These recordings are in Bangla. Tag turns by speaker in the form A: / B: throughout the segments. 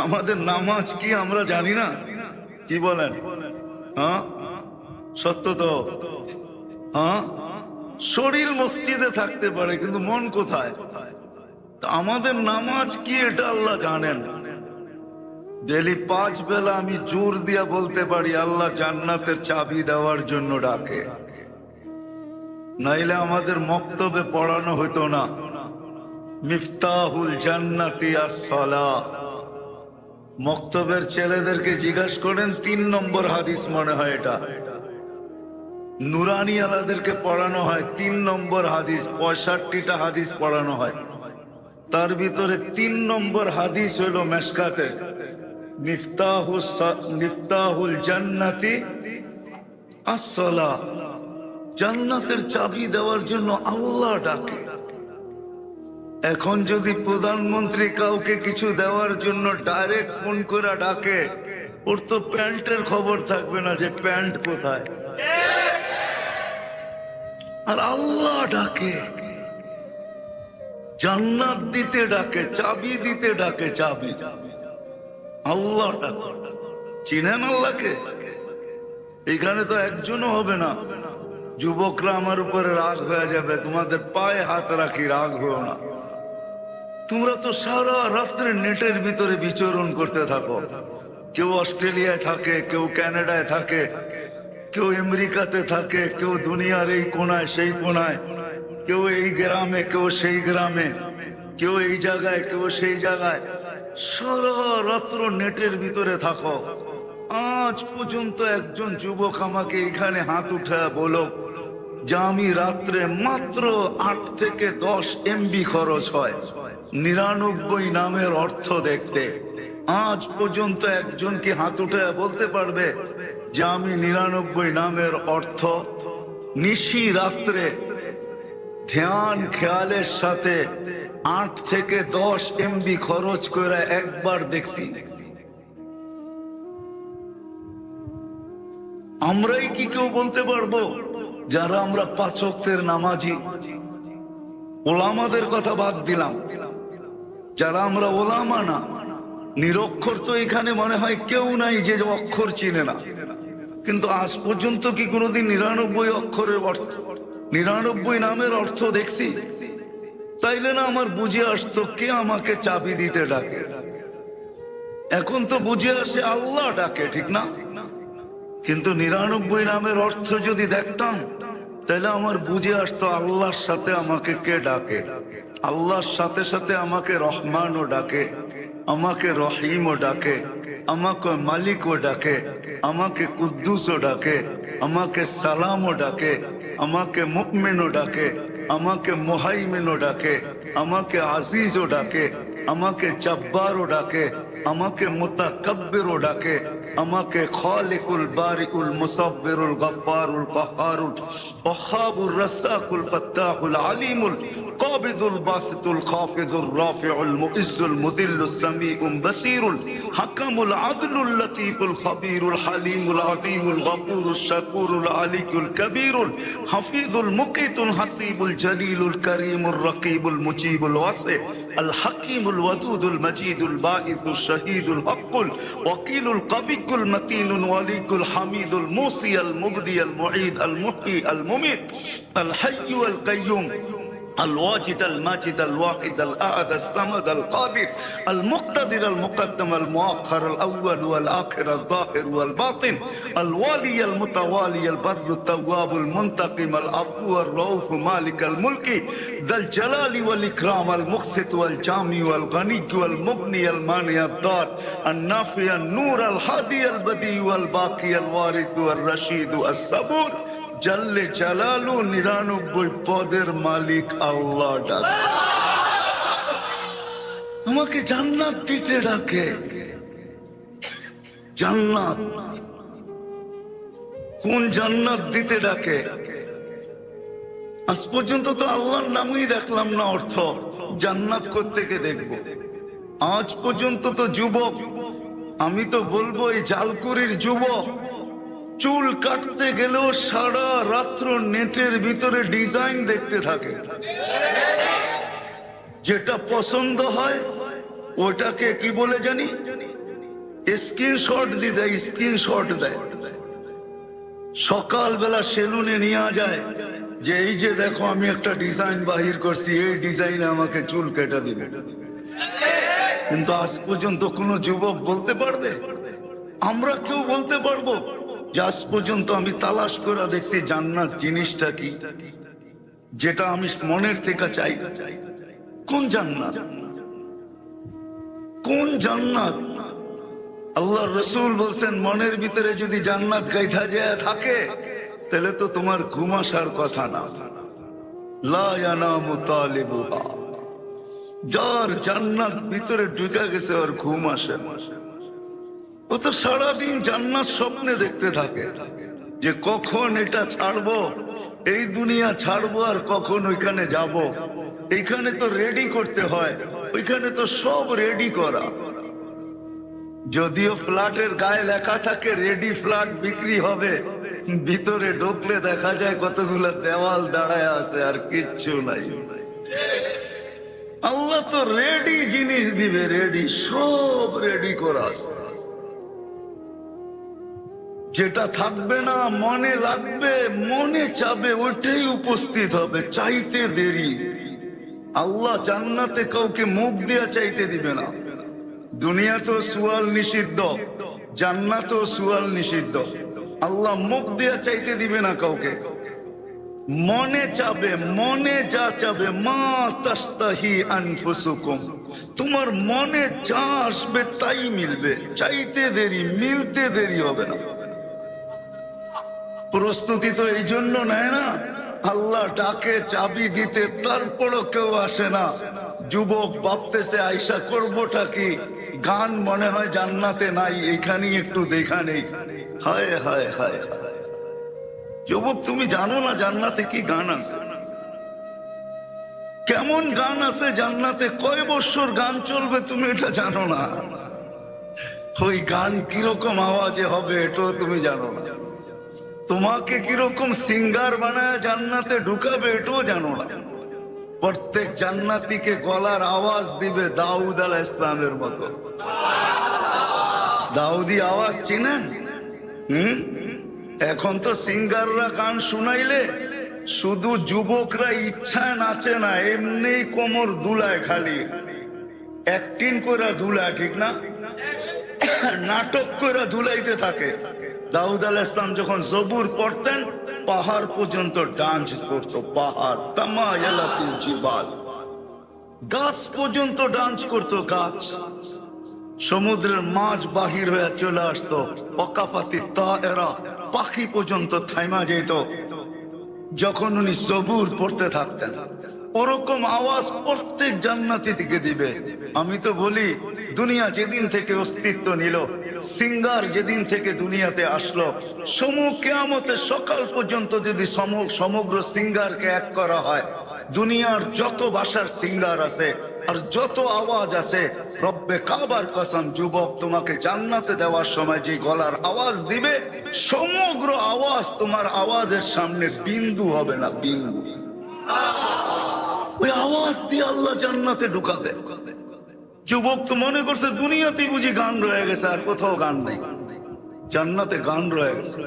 A: আমাদের নামাজ কি আমরা জানি না? কি বলেন? হ্যাঁ, সত্য তো। হ্যাঁ, শরীর মসজিদে থাকতে পারে কিন্তু মন কোথায়? আমাদের নামাজ কি এটা আল্লাহ জানেন। ডেলি 5 বেলা আমি জোর দিয়া বলতে পারি আল্লাহ জান্নাতের চাবি দেওয়ার জন্য ডাকে, নাইলে আমাদের মক্তবে পড়ানো হতো না মিফতাহুল জান্নাতি আস-সালাহ। মক্তবের ছেলেদেরকে জিজ্ঞাসা করেন 3 নম্বর হাদিস মনে হয় এটা। নুরানি আলাদেরকে পড়ানো হয় 3 নম্বর হাদিস, 65টা হাদিস পড়ানো হয়, তার ভিতরে 3 নম্বর হাদিস হলো মেশকাতের মিফতাহুল জান্নাতি আস-সালাহ। জান্নাতের চাবি দেওয়ার জন্য আল্লাহ ডাকে। এখন যদি প্রধানমন্ত্রী কাউকে কিছু দেওয়ার জন্য ডাইরেক্ট ফোন করে ডাকে, ওর তো প্যান্টের খবর থাকবে না যে প্যান্ট কোথায়। আর আল্লাহ ডাকে, জান্নাত দিতে ডাকে, চাবি দিতে ডাকে, চাবি। আল্লাহ ডাকে। চিনেন আল্লাহকে? এখানে তো একজনও হবে না। যুবকরা আমার উপরে রাগ হয়ে যাবে, তোমাদের পায়ে হাত রাখি, রাগ হও না। তোমরা তো সারা রাত্রে নেটের ভিতরে বিচরণ করতে থাকো। কেউ অস্ট্রেলিয়ায় থাকে, কেউ কানাডায় থাকে, কেউ আমেরিকাতে থাকে, কেউ দুনিয়ার এই কোনায় সেই কোনায়, কেউ এই গ্রামে, কেউ সেই গ্রামে, কেউ এই জায়গায়, কেউ সেই জায়গায়। সারা রাত্র নেটের ভিতরে থাকো। আজ পর্যন্ত একজন যুবক আমাকে এখানে হাত উঠায় বলো যে আমি রাত্রে মাত্র 8 থেকে 10 MB খরচ হয় 99 নামের অর্থ দেখতে। আজ পর্যন্ত একজন কি হাত উঠায় বলতে পারবে যে আমি 99 নামের অর্থ নিশি রাত্রে ধ্যান খেয়ালের সাথে 8 থেকে 10 MB খরচ করে একবার দেখছি? আমরাই কি কেউ বলতে পারবো যারা আমরা 5 ওয়াক্তের নামাজি? ওলামাদের কথা বাদ দিলাম, যারা আমরা ওলামা না, নিরক্ষর তো এখানে মনে হয় কেউ নাই যে অক্ষর চিনে না। কিন্তু আজ পর্যন্ত কি কোনোদিন 99 অক্ষরের অর্থ, 99 নামের অর্থ দেখছি? চাইলে না আমার বুঝে আসতো কে আমাকে চাবি দিতে ডাকে। এখন তো বুঝে আসে আল্লাহ ডাকে, ঠিক না? কিন্তু 99 নামের অর্থ যদি দেখতাম তাহলে আমার বুঝে আসতো আল্লাহর সাথে আমাকে কে ডাকে। আল্লাহর সাথে সাথে আমাকে রহমানও ডাকে, আমাকে রহিমও ডাকে, আমাকে মালিকও ডাকে, আমাকে কুদ্দুসও ডাকে, আমাকে সালামও ডাকে, আমাকে মুমিনও ডাকে, আমাকে মুহাইমিনও ডাকে, আমাকে আজিজও ডাকে, আমাকে জব্বারও ডাকে, আমাকে মুতাকাব্বিরও ডাকে, আমাকে খালিকুল বারিউল মুসাব্বিরুল গফফারুল কাহ্হারুল ওয়াহ্হাবুর রাসাকুল ফাত্তাহুল আলিমুল কাবিদুল বাসিতুল খাফিদুর রাফিউল মুইজ্জুল মুদিল্লুস সামিউল বাসিরুল হাকামুল আদলুল লতীফুল খবীরুল হালিমুল আযীমুল গফুরুশ শাকুরুল আলিকুল কবীরুল হাফিজুল মুকিতুল হাসিবুল জলিলুল করিমুর রকিবুল মুজিবুল ওয়াসি আল হাকিমুল ওয়াদুদুল মজিদুল বাঈসুশ শাহীদুল হকুল ওয়াকিলুল কবি المتين الولي الحميد الموصي المبدي المعيد المحيي المميت الحي القيوم الواجد الماجد الواحد الأحد الصمد القادر المقتدر المقدم المؤخر الأول والآخر الظاهر والباطن الوالي المتوالي البر التواب المنتقم العفو الرؤوف مالك الملك ذا الجلال والإكرام المقسط والجامع والغني والمغني المانع الضار النافع النور الهادي البديع والباقي الوارث والرشيد الصبور জাল্লে জালালু 99 পদের মালিক আল্লাহ ডাকে। আমাকে জান্নাত দিতে ডাকে। জান্নাত, কোন জান্নাত দিতে ডাকে? আজ পর্যন্ত তো আল্লাহর নামই দেখলাম না অর্থ, জান্নাত কোত্থেকে দেখব? আজ পর্যন্ত তো যুবক, আমি তো বলবো এই জালকুড়ির যুবক, চুল কাটতে গেলেও সারা রাত্র নেটের ভিতরে ডিজাইন দেখতে থাকে। যেটা পছন্দ হয় ওটাকে কি বলে জানি, স্ক্রিনশট দিয়ে দেয়, স্ক্রিনশট দেয়। সকালবেলা সেলুনে নিয়ে যায় যে এই যে দেখো আমি একটা ডিজাইন বাহির করছি, এই ডিজাইনে আমাকে চুল কেটে দিবে। কিন্তু আজ পর্যন্ত কোনো যুবক বলতে পারবে, আমরা কেউ বলতে পারবো যে আজ পর্যন্ত আমি তালাশ করে দেখছি জান্নাত জিনিসটা কি, যেটা আমি মনের থেকে চাই? কোন জান্নাত? কোন জান্নাত? আল্লাহ রসুল বলছেন মনের ভিতরে যদি জান্নাত গাইথা যায় থাকে তাহলে তো তোমার ঘুম আসার কথা না। লা ইয়ানামু তালিবুহা, যার জান্নাত ভিতরে ঢুকে গেছে আর ঘুম আসে না, ও তো সারাদিন জান্নাত স্বপ্নে দেখতে থাকে যে কখন এটা ছাড়বো, এই দুনিয়া ছাড়বো আর কখন ওইখানে যাব। এইখানে তো রেডি করতে হয়, ওইখানে তো সব রেডি করা। যদিও ফ্ল্যাটের গায়ে লেখা থাকে রেডি ফ্ল্যাট বিক্রি হবে, ভিতরে ঢুকলে দেখা যায় কতগুলো দেওয়াল দাঁড়ায় আছে আর কিচ্ছু নাই। আল্লাহ তো রেডি জিনিস দিবে, রেডি, সব রেডি করা আছে। যেটা থাকবে না মনে লাগবে, মনে চাবে, ওইটাই উপস্থিত হবে, চাইতে দেরি। আল্লাহ জান্নাতে কাউকে মুখ দিয়া চাইতে দিবে না। দুনিয়া তো সুয়াল নিষিদ্ধ, জান্নাত সুয়াল নিষিদ্ধ। আল্লাহ মুখ দিয়া চাইতে দিবে না কাউকে, মনে চাবে, মনে যা চাবে। মা তাস্তাহি আনফুসুকুম, তোমার মনে যা আসবে তাই মিলবে, চাইতে দেরি, মিলতে দেরি হবে না। প্রস্তুতি তো এই জন্য নেয় না, আল্লাহ ডাকে চাবি দিতে, তারপরও কেউ আসে না। যুবক ভাবতেছে আয়সা করবোটা কি, গান মনে হয় জান্নাতে নাই, এইখানেই একটু দেখা নেই। হায় হায় হায়, যুবক তুমি জানো না জান্নাতে কি গান আছে? কেমন গান আছে জান্নাতে? কয় বছর গান চলবে তুমি এটা জানো না। ওই গান কিরকম আওয়াজে হবে এটাও তুমি জানো না। তোমাকে কিরকম সিঙ্গার বানায় জান্নাতে ঢুকাবে এটাও জানো না। প্রত্যেক জান্নাতীকে গলার আওয়াজ দিবে দাউদ আলাইহিস সালামের মতো। দাউদি আওয়াজ চিনেন? এখন তো সিঙ্গাররা গান শুনাইলে শুধু যুবকরা ইচ্ছায় নাচে না, এমনি কোমর দুলায়, খালি অ্যাক্টিং করে দুলায়, ঠিক না? নাটক করে দুলাইতে থাকে। দাউদ আলাইহিস সালাম যখন জবুর পড়তেন পাহাড় পর্যন্ত ডান্স করতো, পাহাড়, তামায়ালাতিল জিবাল, গাছ পর্যন্ত ডান্স করতো, গাছ। সমুদ্রের মাছ বাহির হয়ে চলে আসতো, ওয়াকাফাতি তায়রা, পাখি পর্যন্ত থাইমা যেত যখন উনি জবুর পড়তে থাকতেন। ওরকম আওয়াজ প্রত্যেক জান্নাতি থেকে দিবে। আমি তো বলি দুনিয়া যেদিন থেকে অস্তিত্ব নিল, সিঙ্গার যেদিন থেকে দুনিয়াতে আসলো, কিয়ামতের সকাল পর্যন্ত যদি সমগ্র সিঙ্গারকে এক করা হয়, দুনিয়ার যত ভাষার সিঙ্গার আছে আর যত আওয়াজ আছে, রব্বে কাবার কসম যুবক, তোমাকে জান্নাতে দেওয়ার সময় যে গলার আওয়াজ দিবে, সমগ্র আওয়াজ তোমার আওয়াজের সামনে বিন্দু হবে না, বিন্দু। ওই আওয়াজ দিয়ে আল্লাহ জান্নাতে ঢুকাবে। যুবক তো মনে করছে দুনিয়াতে বুঝি গান রয়ে গেছে, আর কোথাও গান নেই। জান্নাতে গান রয়ে গেছে।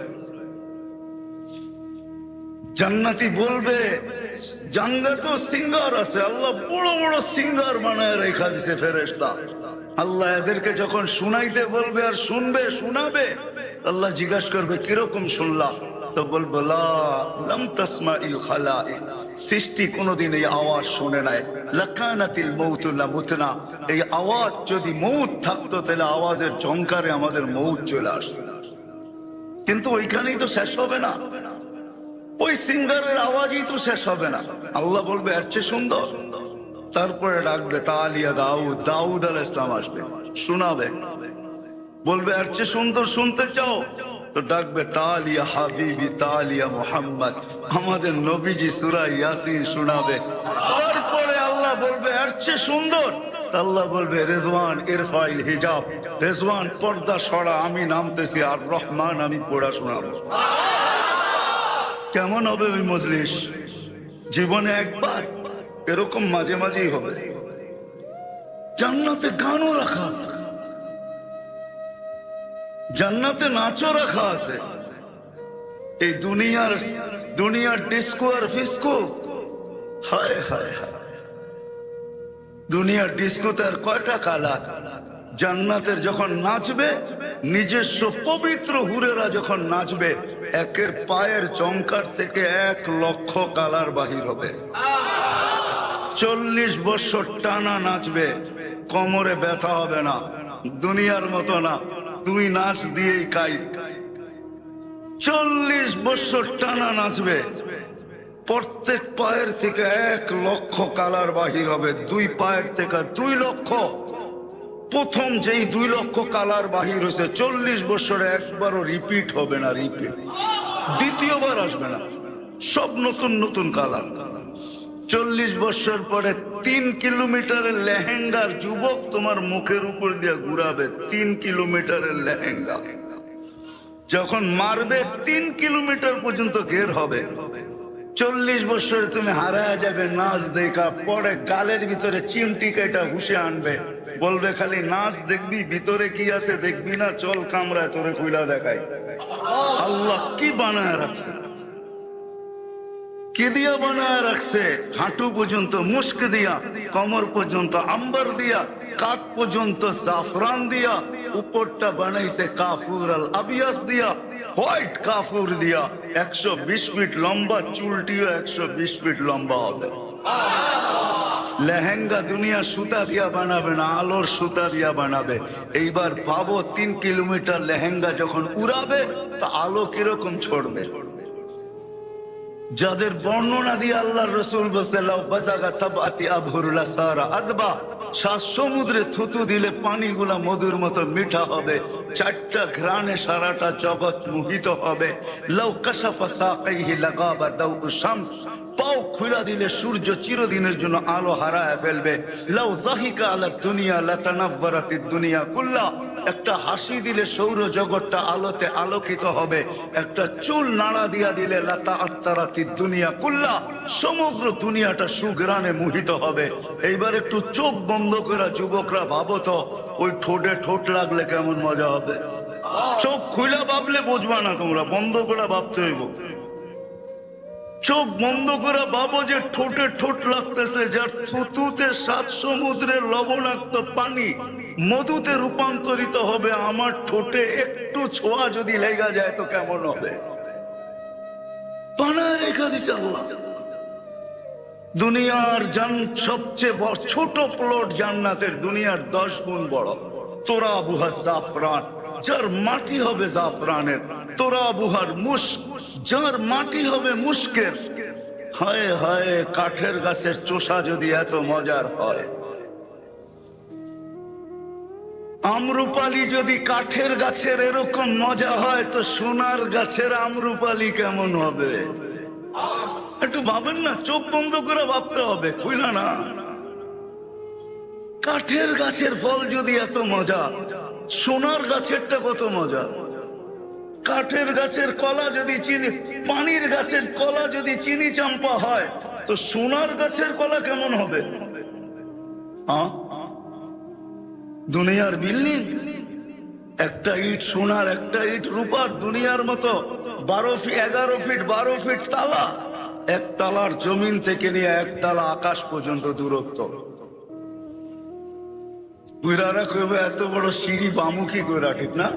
A: জান্নাতি বলবে জান্নাতেও সিঙ্গার আছে, আল্লাহ বড় বড় সিঙ্গার বানায় রেখা দিছে ফেরেশতা। আল্লাহ এদেরকে যখন শুনাইতে বলবে আর শুনবে, শোনাবে, আল্লাহ জিজ্ঞাসা করবে কিরকম শুনলা? তো বলবো লা লাম তাসমাইল খালাইক, সৃষ্টি কোনোদিন এই আওয়াজ শুনে নাই। লাকানাতিল মউতু লামুতনা, এই আওয়াজ যদি মউত থাকতো তাহলে আওয়াজের ঝংকারে আমাদের মউত চলে আসতো। কিন্তু ওইখানেই তো শেষ হবে না, ওই সিঙ্গারের আওয়াজই তো শেষ হবে না। আল্লাহ বলবে এর চেয়ে সুন্দর, তারপরে ডাকবে তালিয়া দাউদ, দাউদ আলাইহিস সালাম আসবে, শোনাবে। বলবে এর চেয়ে সুন্দর শুনতে চাও, তো ডাকবে তালিয়া হাবিবি, তালিয়া মুহাম্মদ, আমাদের নবীজি সূরা ইয়াসিন শোনাবে। তারপরে আল্লাহ বলবে এর চেয়ে সুন্দর, আল্লাহ বলবে রেজওয়ান ইরফাইল হিজাব, রেজওয়ান পর্দা সরা, আমি নামতেছি, আর রহমান আমি পড়া শোনাবো। কেমন হবে ওই মজলিস? জীবনে একবার, এরকম মাঝে মাঝেই হবে। জান্নাতে গানও রাখা আছে, জান্নাতে নাচও রাখা আছে। এই দুনিয়ার ডিস্কো আর ফিস্কো, হায় হায় হায়, দুনিয়ার ডিস্কোতে আর কয়টা কালার। জান্নাতের যখন নাচবে, নিজস্ব পবিত্র হুরেরা যখন নাচবে, একের পায়ের চমকার থেকে 1,00,000 কালার বাহির হবে। 40 বছর টানা নাচবে, কোমরে ব্যথা হবে না। দুনিয়ার মতো না, তুই নাচ দিয়েই খাই। 40 বছর টানা নাচবে, প্রত্যেক পায়ের থেকে 1,00,000 কালার বাহির হবে। 2 পায়ের থেকে 2 লক্ষ। প্রথম যেই 2 লক্ষ কালার বাহির হয়েছে, 40 বছরে একবারও রিপিট হবে না, রিপিট দ্বিতীয়বার আসবে না, সব নতুন নতুন কালার। 40 বছর পরে 3 কিলোমিটারের লেহেঙ্গার যুবক তোমার মুখের উপর দিয়ে ঘুরাবে। 3 কিলোমিটারের লেহেঙ্গা যখন মারবে, 3 কিলোমিটার পর্যন্ত ঘের হবে। 40 বছরে তুমি হারায় যাবে নাচ দেখা। পরে গালের ভিতরে চিমটি কেটা ঘুষে আনবে, বলবে খালি নাচ দেখবি, ভিতরে কি আছে দেখবি না, চল কামরায় তোরে খুইলা দেখাই। আল্লাহ কি বানায় রাখছে, কি দিয়া বানায় রাখছে। হাঁটু পর্যন্ত মুস্ক দিয়া, কমর পর্যন্ত আম্বার দিয়া, কাঠ পর্যন্ত জাফরান দিয়া, উপরটা বানাইছে কাফুর আল আবিয়াস দিয়া, হোয়াইট কাফুর দিয়া। 120 ফিট লম্বা, চুলটিও 120 ফিট লম্বা হবে। লেহেঙ্গা দুনিয়া সুতা দিয়া বানাবে না, আলোর সুতা দিয়া বানাবে। এইবার ভাবো 3 কিলোমিটার লেহেঙ্গা যখন উড়াবে, তা আলো কিরকম ছড়বে। যাদের বর্ণনা দিয়ে আল্লাহর রাসূল বলেছে, লাউ বাযাগা সাবআতি আবহুরুলা সারা আদবা, 7 সমুদ্রে থুতু দিলে পানিগুলা মধুর মতো মিঠা হবে। 4টা ঘ্রাণে সারাটা জগৎ মোহিত হবে। লাউ কাশাফা সাকাইহি লাগাবা দাউ শামস, পাও খুলে দিলে সূর্য চিরদিনের জন্য আলো হারায় ফেলবে। লাউ যাহিকা আলা দুনিয়া লাতানাওয়ারাতিদ দুনিয়া কুল্লা, একটা হাসি দিলে সৌর জগৎটা আলোতে আলোকিত হবে। একটা চুল নাড়া দিয়া দিলে লাতাআত্তারাতিদ দুনিয়া কুল্লা, সমগ্র দুনিয়াটা সুঘ্রাণে মোহিত হবে। এইবার একটু চোখ বন্ধ করে যুবকরা ভাবো তো, ওই ঠোঁটে ঠোঁট লাগলে কেমন মজা হবে। চোখ খুলে ভাবলে বুঝবা না তোমরা, বন্ধ করে ভাবতে হইব। চোখ বন্ধ করে ভাবো যে ঠোঁটে ঠোঁট লাগতেছে, যার থুতুতে 7 সমুদ্রের লবণাক্ত পানি মধুতে রূপান্তরিত হবে। আমার ঠোঁটে একটু ছোঁয়া যদি লেগে যায় তো কেমন হবে। বানায় রেখা দিছে আল্লাহ। দুনিয়ার সবচেয়ে ছোট প্লট জান্নাতের দুনিয়ার 10 গুণ বড়। তোরা বুহা জাফরান, যার মাটি হবে জাফরানের। তোরা বুহার মুস্ক, যার মাটি হবে মুস্কের। হায় হায়, কাঠের গাছের চোষা যদি এত মজার হয়, আমরুপালি যদি কাঠের গাছের এরকম মজা হয়, তো সোনার গাছের আমরুপালি কেমন হবে। একটু ভাবেন না, চোখ বন্ধ করে ভাবতে হবে, খুইলা না। কাঠের গাছের ফল যদি এত মজা, সোনার গাছেরটা কত মজা। কাঠের গাছের কলা যদি চিনি, পানির গাছের কলা যদি চিনি চাম্পা হয়, তো সোনার গাছের কলা কেমন হবে। দুনিয়ার বিল্ডিং, একটা ইট সোনার, একটা ইট রূপার। দুনিয়ার মতো 11 ফিট 12 ফিট তালা, এক তালার জমিন থেকে নিয়ে এক তালা আকাশ পর্যন্ত দূরত্ব। বুড়ারা কইবে এত বড় সিঁড়ি বামুখী কইরা, ঠিক না?